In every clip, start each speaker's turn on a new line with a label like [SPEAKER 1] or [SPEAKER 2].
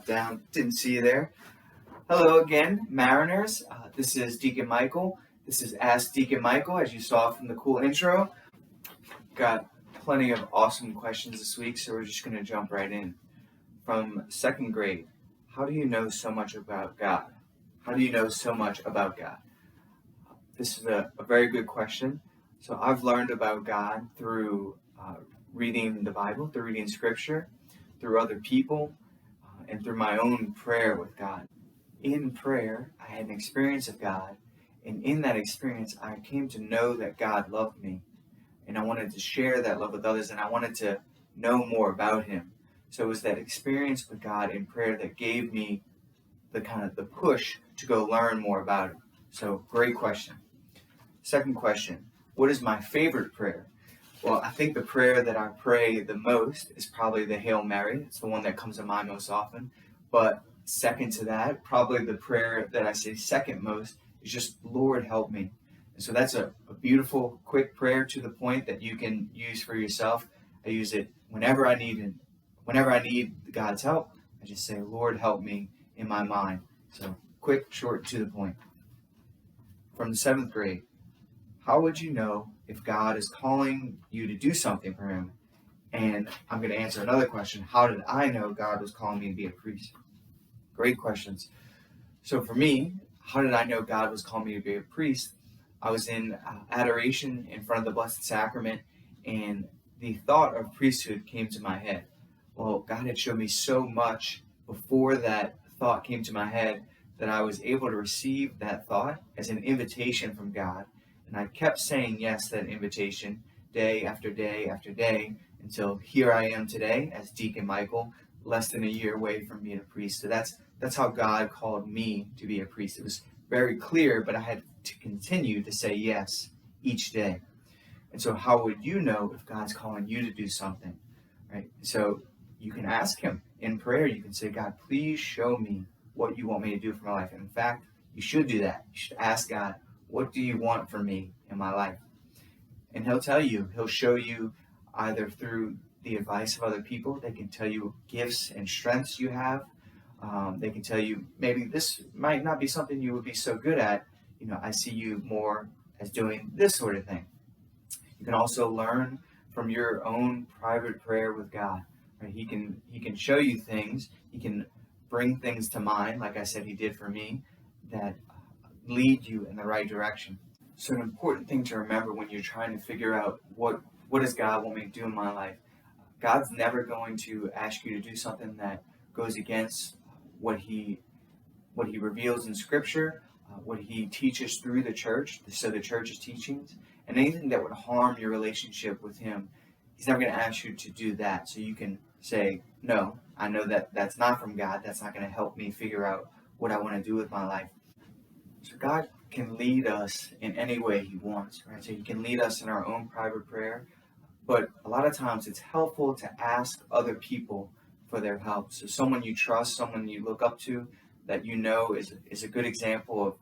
[SPEAKER 1] down. Didn't see you there. Hello again, Mariners. This is Deacon Michael. This is Ask Deacon Michael, as you saw from the cool intro. Got plenty of awesome questions this week, so we're just going to jump right in. From second grade, how do you know so much about God? How do you know so much about God? This is a very good question. So I've learned about God through reading the Bible, through reading Scripture, through other people, and through my own prayer with God. In prayer, I had an experience of God, and in that experience, I came to know that God loved me, and I wanted to share that love with others, and I wanted to know more about Him. So it was that experience with God in prayer that gave me the push to go learn more about Him. So, great question. Second question, what is my favorite prayer? Well, I think the prayer that I pray the most is probably the Hail Mary. It's the one that comes to mind most often. But second to that, probably the prayer that I say second most is just, Lord, help me. And so that's a beautiful, quick prayer to the point that you can use for yourself. I use it whenever I need it. Whenever I need God's help, I just say, Lord, help me in my mind. So quick, short, to the point. From the seventh grade, how would you know if God is calling you to do something for Him? And I'm going to answer another question. How did I know God was calling me to be a priest? Great questions. So for me, how did I know God was calling me to be a priest? I was in adoration in front of the Blessed Sacrament, and the thought of priesthood came to my head. Well, God had shown me so much before that thought came to my head that I was able to receive that thought as an invitation from God. And I kept saying yes to that invitation day after day after day until here I am today as Deacon Michael, less than a year away from being a priest. So that's how God called me to be a priest. It was very clear, but I had to continue to say yes each day. And so how would you know if God's calling you to do something, right? So you can ask Him in prayer. You can say, God, please show me what you want me to do for my life. And in fact, you should do that. You should ask God, what do you want from me in my life? And He'll tell you. He'll show you either through the advice of other people. They can tell you gifts and strengths you have. They can tell you maybe this might not be something you would be so good at. I see you more as doing this sort of thing. You can also learn from your own private prayer with God. Right? He can show you things. He can bring things to mind, like I said He did for me, that lead you in the right direction. So an important thing to remember when you're trying to figure out what does God want me to do in my life, God's never going to ask you to do something that goes against what He reveals in Scripture, what He teaches through the church, so the church's teachings, and anything that would harm your relationship with Him. He's never going to ask you to do that. So you can say, no, I know that that's not from God. That's not going to help me figure out what I want to do with my life. So God can lead us in any way He wants, right? So He can lead us in our own private prayer, but a lot of times it's helpful to ask other people for their help. So someone you trust, someone you look up to, that is a good example of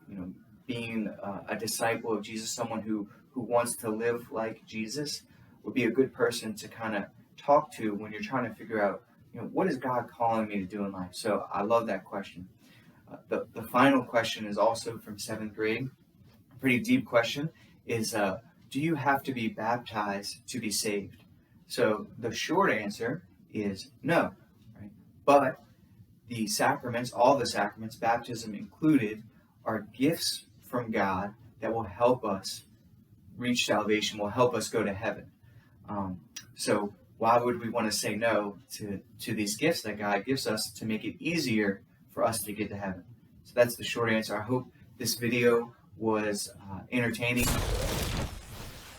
[SPEAKER 1] being a disciple of Jesus, someone who wants to live like Jesus, would be a good person to kind of talk to when you're trying to figure out what is God calling me to do in life. So I love that question. The final question is also from seventh grade. A pretty deep question is, do you have to be baptized to be saved? So the short answer is no, right? But the sacraments, all the sacraments, baptism included, are gifts from God that will help us reach salvation, will help us go to heaven. So why would we want to say no to these gifts that God gives us to make it easier for us to get to heaven? So that's the short answer. I hope this video was entertaining.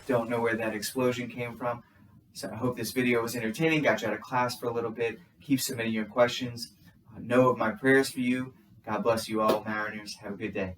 [SPEAKER 1] Don't know where that explosion came from. So I hope this video was entertaining, got you out of class for a little bit. Keep submitting your questions. Know of my prayers for you. God bless you all, Mariners. Have a good day.